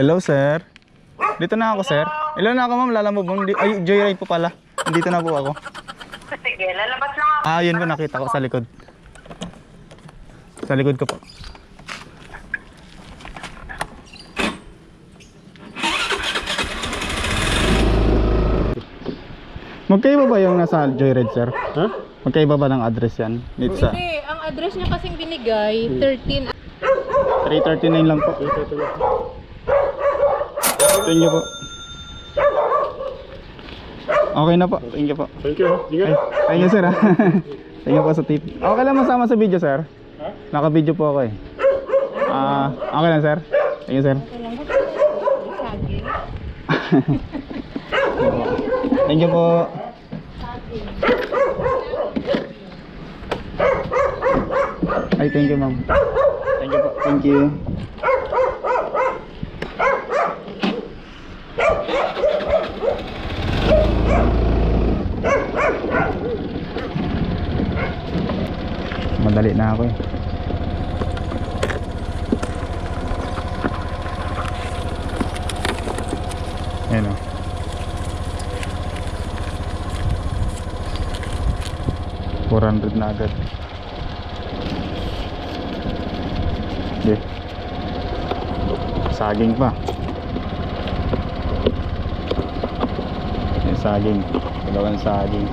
Hello, sir. Dito na ako, sir. Ilan na ako, ma'am? Lalamove mo. Ay, joyride po pala. Dito na po ako. Sige, lalabas lang ako. Yun po nakita ko sa likod. Sa likod ko po. Magkaiba ba yung nasa joyride, sir? Ha? Magkaiba ba ng address yan? Dito sa Hindi, ang address niya kasing binigay, 13. 339 lang po. Thank you po. Okay na po. Thank you po. Thank you. Ingat. Ay, thank you, sir. Thank you po sa tip. Okay lang masama sa video, sir. Ha? Naka-video po ako eh. Okay lang, sir. Thank you, sir. Saging. Thank you po. Ay, thank you, ma'am. Thank you po. Thank you. Madali na ako eh. Ayan o. $400 na agad. Okay. Saging pa. Yung saging. Dalawang saging.